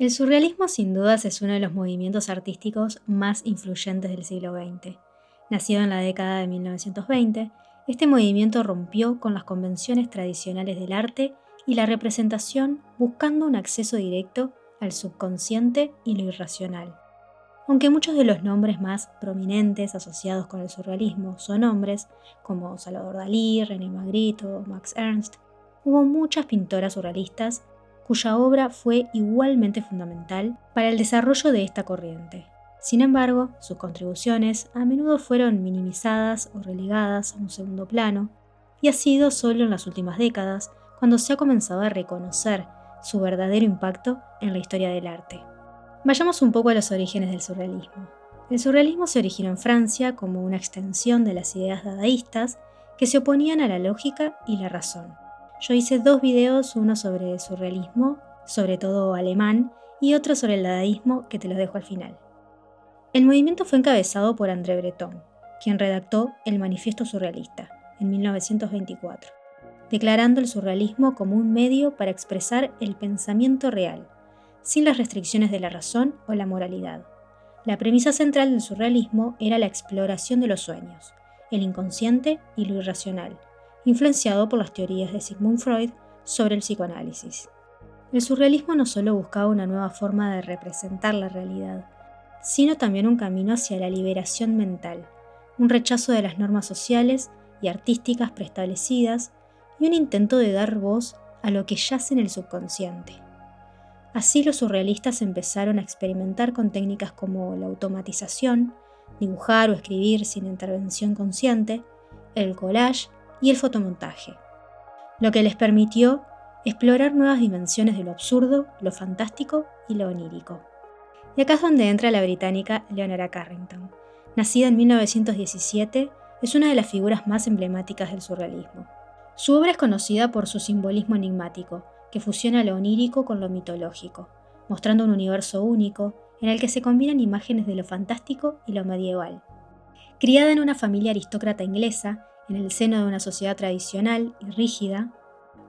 El surrealismo sin dudas es uno de los movimientos artísticos más influyentes del siglo XX. Nacido en la década de 1920, este movimiento rompió con las convenciones tradicionales del arte y la representación buscando un acceso directo al subconsciente y lo irracional. Aunque muchos de los nombres más prominentes asociados con el surrealismo son hombres, como Salvador Dalí, René Magritte o Max Ernst, hubo muchas pintoras surrealistas cuya obra fue igualmente fundamental para el desarrollo de esta corriente. Sin embargo, sus contribuciones a menudo fueron minimizadas o relegadas a un segundo plano, y ha sido solo en las últimas décadas cuando se ha comenzado a reconocer su verdadero impacto en la historia del arte. Vayamos un poco a los orígenes del surrealismo. El surrealismo se originó en Francia como una extensión de las ideas dadaístas que se oponían a la lógica y la razón. Yo hice 2 videos, uno sobre el surrealismo, sobre todo alemán, y otro sobre el dadaísmo, que te los dejo al final. El movimiento fue encabezado por André Breton, quien redactó el Manifiesto Surrealista en 1924, declarando el surrealismo como un medio para expresar el pensamiento real, sin las restricciones de la razón o la moralidad. La premisa central del surrealismo era la exploración de los sueños, el inconsciente y lo irracional, influenciado por las teorías de Sigmund Freud sobre el psicoanálisis. El surrealismo no solo buscaba una nueva forma de representar la realidad, sino también un camino hacia la liberación mental, un rechazo de las normas sociales y artísticas preestablecidas y un intento de dar voz a lo que yace en el subconsciente. Así los surrealistas empezaron a experimentar con técnicas como la automatización, dibujar o escribir sin intervención consciente, el collage y el fotomontaje, lo que les permitió explorar nuevas dimensiones de lo absurdo, lo fantástico y lo onírico. Y acá es donde entra la británica Leonora Carrington. Nacida en 1917, es una de las figuras más emblemáticas del surrealismo. Su obra es conocida por su simbolismo enigmático, que fusiona lo onírico con lo mitológico, mostrando un universo único en el que se combinan imágenes de lo fantástico y lo medieval. Criada en una familia aristócrata inglesa, en el seno de una sociedad tradicional y rígida,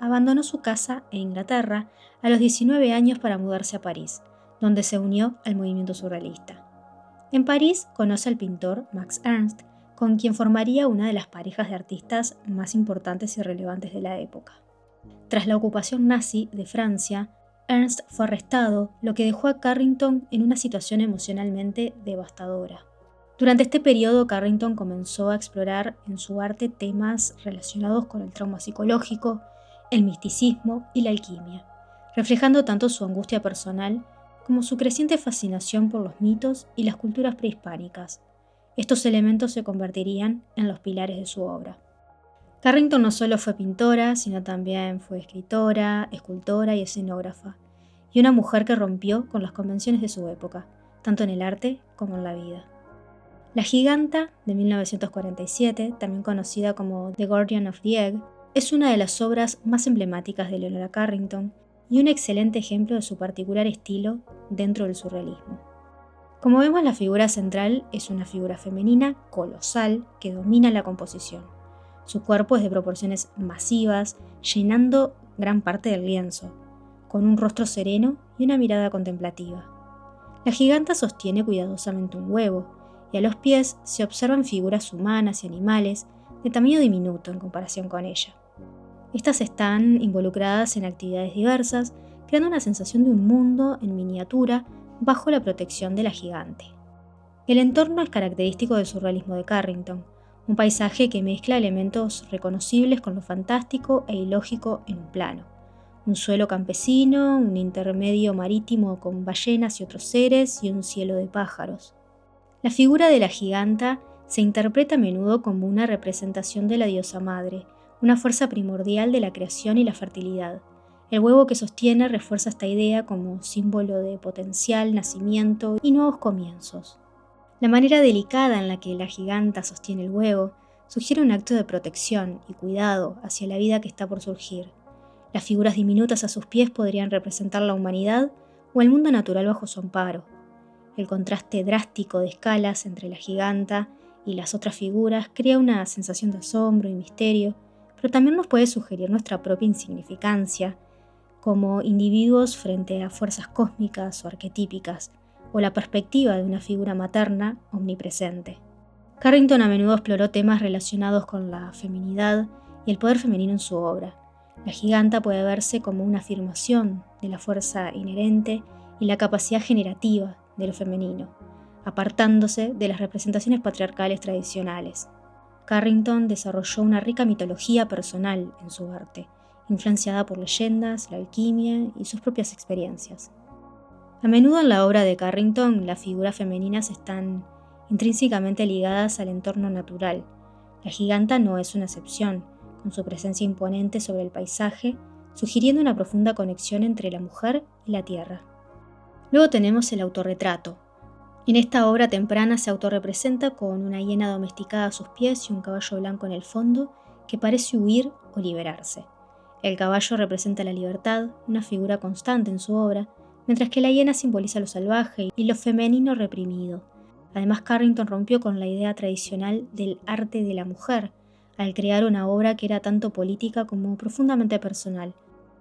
abandonó su casa e Inglaterra a los 19 años para mudarse a París, donde se unió al movimiento surrealista. En París conoce al pintor Max Ernst, con quien formaría una de las parejas de artistas más importantes y relevantes de la época. Tras la ocupación nazi de Francia, Ernst fue arrestado, lo que dejó a Carrington en una situación emocionalmente devastadora. Durante este periodo, Carrington comenzó a explorar en su arte temas relacionados con el trauma psicológico, el misticismo y la alquimia, reflejando tanto su angustia personal como su creciente fascinación por los mitos y las culturas prehispánicas. Estos elementos se convertirían en los pilares de su obra. Carrington no solo fue pintora, sino también fue escritora, escultora y escenógrafa, y una mujer que rompió con las convenciones de su época, tanto en el arte como en la vida. La Giganta, de 1947, también conocida como The Guardian of the Egg, es una de las obras más emblemáticas de Leonora Carrington y un excelente ejemplo de su particular estilo dentro del surrealismo. Como vemos, la figura central es una figura femenina colosal que domina la composición. Su cuerpo es de proporciones masivas, llenando gran parte del lienzo, con un rostro sereno y una mirada contemplativa. La giganta sostiene cuidadosamente un huevo, y a los pies se observan figuras humanas y animales de tamaño diminuto en comparación con ella. Estas están involucradas en actividades diversas, creando una sensación de un mundo en miniatura bajo la protección de la gigante. El entorno es característico del surrealismo de Carrington, un paisaje que mezcla elementos reconocibles con lo fantástico e ilógico en un plano. Un suelo campesino, un intermedio marítimo con ballenas y otros seres y un cielo de pájaros. La figura de la giganta se interpreta a menudo como una representación de la diosa madre, una fuerza primordial de la creación y la fertilidad. El huevo que sostiene refuerza esta idea como símbolo de potencial, nacimiento y nuevos comienzos. La manera delicada en la que la giganta sostiene el huevo sugiere un acto de protección y cuidado hacia la vida que está por surgir. Las figuras diminutas a sus pies podrían representar la humanidad o el mundo natural bajo su amparo. El contraste drástico de escalas entre la giganta y las otras figuras crea una sensación de asombro y misterio, pero también nos puede sugerir nuestra propia insignificancia como individuos frente a fuerzas cósmicas o arquetípicas, o la perspectiva de una figura materna omnipresente. Carrington a menudo exploró temas relacionados con la feminidad y el poder femenino en su obra. La giganta puede verse como una afirmación de la fuerza inherente y la capacidad generativa de lo femenino, apartándose de las representaciones patriarcales tradicionales. Carrington desarrolló una rica mitología personal en su arte, influenciada por leyendas, la alquimia y sus propias experiencias. A menudo en la obra de Carrington, las figuras femeninas están intrínsecamente ligadas al entorno natural. La giganta no es una excepción, con su presencia imponente sobre el paisaje, sugiriendo una profunda conexión entre la mujer y la tierra. Luego tenemos el autorretrato. En esta obra temprana se autorrepresenta con una hiena domesticada a sus pies y un caballo blanco en el fondo que parece huir o liberarse. El caballo representa la libertad, una figura constante en su obra, mientras que la hiena simboliza lo salvaje y lo femenino reprimido. Además, Carrington rompió con la idea tradicional del arte de la mujer, al crear una obra que era tanto política como profundamente personal.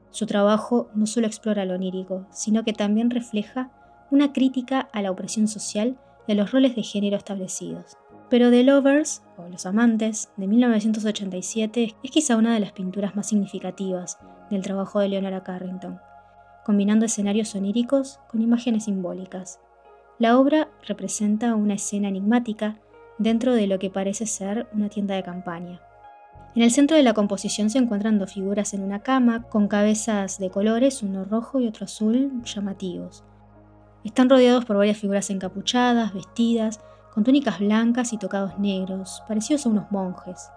Su trabajo no solo explora lo onírico, sino que también refleja una crítica a la opresión social y a los roles de género establecidos. Pero The Lovers, o Los Amantes, de 1987, es quizá una de las pinturas más significativas del trabajo de Leonora Carrington, combinando escenarios oníricos con imágenes simbólicas. La obra representa una escena enigmática dentro de lo que parece ser una tienda de campaña. En el centro de la composición se encuentran dos figuras en una cama, con cabezas de colores, uno rojo y otro azul, llamativos. Están rodeados por varias figuras encapuchadas, vestidas, con túnicas blancas y tocados negros, parecidos a unos monjes.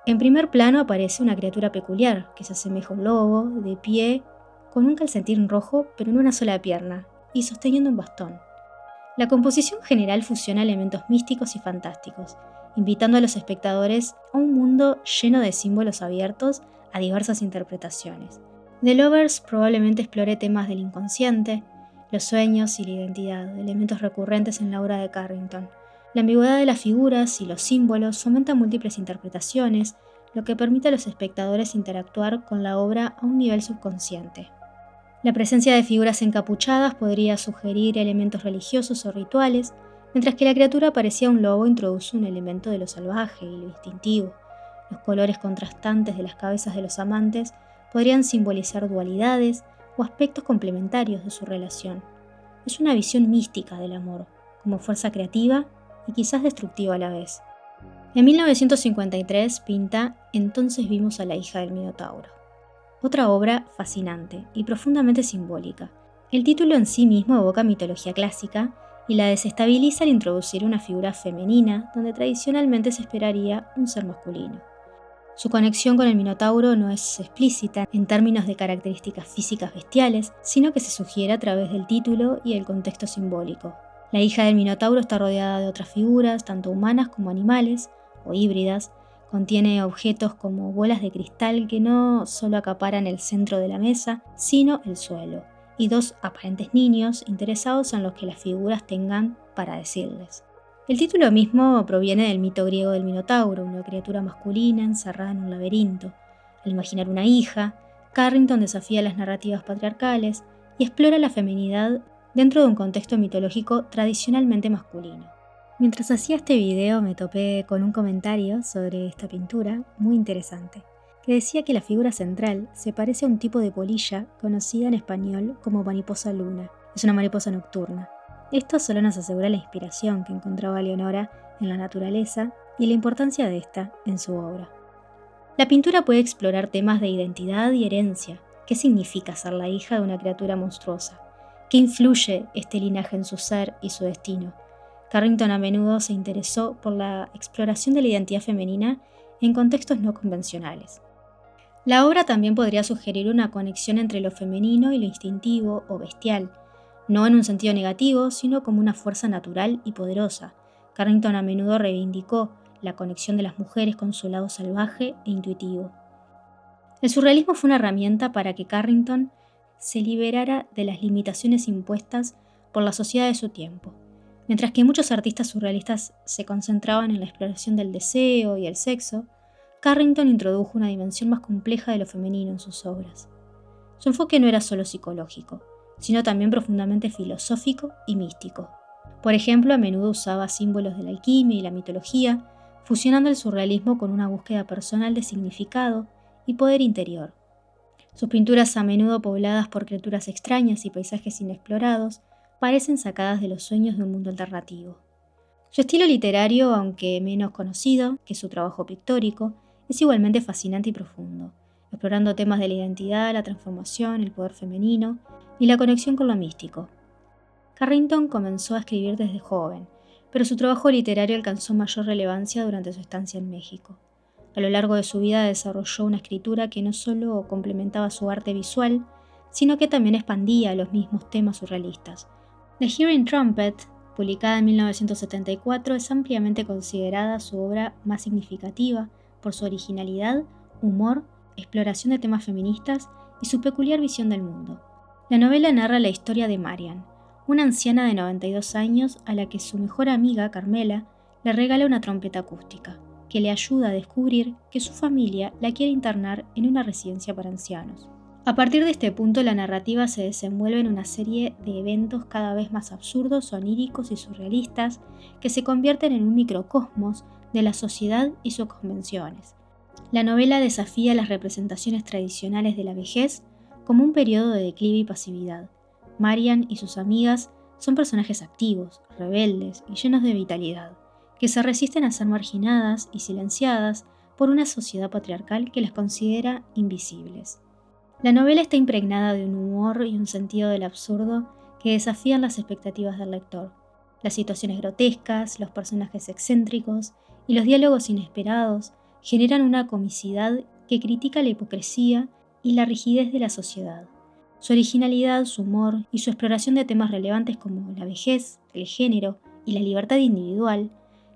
En primer plano aparece una criatura peculiar, que se asemeja a un lobo, de pie, con un calcetín rojo, pero en una sola pierna, y sosteniendo un bastón. La composición general fusiona elementos místicos y fantásticos, invitando a los espectadores a un mundo lleno de símbolos abiertos a diversas interpretaciones. The Lovers probablemente explore temas del inconsciente, los sueños y la identidad, elementos recurrentes en la obra de Carrington. La ambigüedad de las figuras y los símbolos fomenta múltiples interpretaciones, lo que permite a los espectadores interactuar con la obra a un nivel subconsciente. La presencia de figuras encapuchadas podría sugerir elementos religiosos o rituales, mientras que la criatura parecía un lobo introduce un elemento de lo salvaje y lo instintivo. Los colores contrastantes de las cabezas de los amantes podrían simbolizar dualidades o aspectos complementarios de su relación. Es una visión mística del amor, como fuerza creativa y quizás destructiva a la vez. En 1953 pinta Entonces vimos a la hija del Minotauro. Otra obra fascinante y profundamente simbólica. El título en sí mismo evoca mitología clásica y la desestabiliza al introducir una figura femenina donde tradicionalmente se esperaría un ser masculino. Su conexión con el Minotauro no es explícita en términos de características físicas bestiales, sino que se sugiere a través del título y el contexto simbólico. La hija del Minotauro está rodeada de otras figuras, tanto humanas como animales o híbridas. Contiene objetos como bolas de cristal que no solo acaparan el centro de la mesa, sino el suelo, y dos aparentes niños interesados en lo que las figuras tengan para decirles. El título mismo proviene del mito griego del Minotauro, una criatura masculina encerrada en un laberinto. Al imaginar una hija, Carrington desafía las narrativas patriarcales y explora la feminidad dentro de un contexto mitológico tradicionalmente masculino. Mientras hacía este video me topé con un comentario sobre esta pintura muy interesante, que decía que la figura central se parece a un tipo de polilla conocida en español como mariposa luna. Es una mariposa nocturna. Esto solo nos asegura la inspiración que encontraba Leonora en la naturaleza y la importancia de esta en su obra. La pintura puede explorar temas de identidad y herencia. ¿Qué significa ser la hija de una criatura monstruosa? ¿Qué influye este linaje en su ser y su destino? Carrington a menudo se interesó por la exploración de la identidad femenina en contextos no convencionales. La obra también podría sugerir una conexión entre lo femenino y lo instintivo o bestial, no en un sentido negativo, sino como una fuerza natural y poderosa. Carrington a menudo reivindicó la conexión de las mujeres con su lado salvaje e intuitivo. El surrealismo fue una herramienta para que Carrington se liberara de las limitaciones impuestas por la sociedad de su tiempo. Mientras que muchos artistas surrealistas se concentraban en la exploración del deseo y el sexo, Carrington introdujo una dimensión más compleja de lo femenino en sus obras. Su enfoque no era solo psicológico, sino también profundamente filosófico y místico. Por ejemplo, a menudo usaba símbolos de la alquimia y la mitología, fusionando el surrealismo con una búsqueda personal de significado y poder interior. Sus pinturas, a menudo pobladas por criaturas extrañas y paisajes inexplorados, parecen sacadas de los sueños de un mundo alternativo. Su estilo literario, aunque menos conocido que su trabajo pictórico, es igualmente fascinante y profundo, explorando temas de la identidad, la transformación, el poder femenino y la conexión con lo místico. Carrington comenzó a escribir desde joven, pero su trabajo literario alcanzó mayor relevancia durante su estancia en México. A lo largo de su vida desarrolló una escritura que no solo complementaba su arte visual, sino que también expandía los mismos temas surrealistas. The Hearing Trumpet, publicada en 1974, es ampliamente considerada su obra más significativa por su originalidad, humor, exploración de temas feministas y su peculiar visión del mundo. La novela narra la historia de Marian, una anciana de 92 años a la que su mejor amiga, Carmela, le regala una trompeta acústica, que le ayuda a descubrir que su familia la quiere internar en una residencia para ancianos. A partir de este punto, la narrativa se desenvuelve en una serie de eventos cada vez más absurdos, oníricos y surrealistas que se convierten en un microcosmos de la sociedad y sus convenciones. La novela desafía las representaciones tradicionales de la vejez como un periodo de declive y pasividad. Marian y sus amigas son personajes activos, rebeldes y llenos de vitalidad, que se resisten a ser marginadas y silenciadas por una sociedad patriarcal que las considera invisibles. La novela está impregnada de un humor y un sentido del absurdo que desafían las expectativas del lector. Las situaciones grotescas, los personajes excéntricos y los diálogos inesperados generan una comicidad que critica la hipocresía y la rigidez de la sociedad. Su originalidad, su humor y su exploración de temas relevantes como la vejez, el género y la libertad individual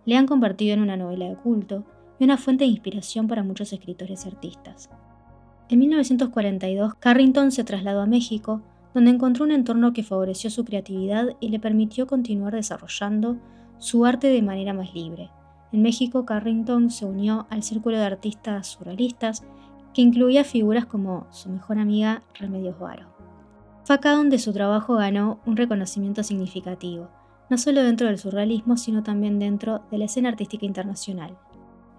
le han convertido en una novela de culto y una fuente de inspiración para muchos escritores y artistas. En 1942, Carrington se trasladó a México, donde encontró un entorno que favoreció su creatividad y le permitió continuar desarrollando su arte de manera más libre. En México, Carrington se unió al círculo de artistas surrealistas, que incluía figuras como su mejor amiga Remedios Varo. Fue acá donde su trabajo ganó un reconocimiento significativo, no solo dentro del surrealismo, sino también dentro de la escena artística internacional.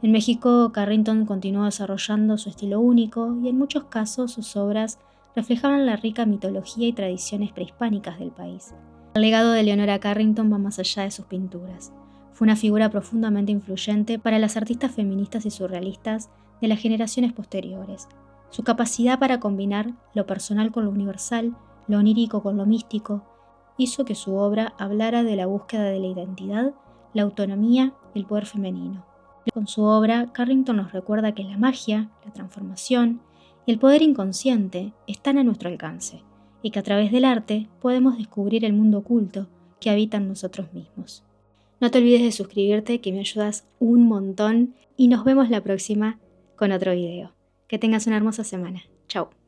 En México, Carrington continuó desarrollando su estilo único y en muchos casos sus obras reflejaban la rica mitología y tradiciones prehispánicas del país. El legado de Leonora Carrington va más allá de sus pinturas. Fue una figura profundamente influyente para las artistas feministas y surrealistas de las generaciones posteriores. Su capacidad para combinar lo personal con lo universal, lo onírico con lo místico, hizo que su obra hablara de la búsqueda de la identidad, la autonomía y el poder femenino. Con su obra, Carrington nos recuerda que la magia, la transformación y el poder inconsciente están a nuestro alcance, y que a través del arte podemos descubrir el mundo oculto que habita en nosotros mismos. No te olvides de suscribirte, que me ayudas un montón, y nos vemos la próxima con otro video. Que tengas una hermosa semana. Chao.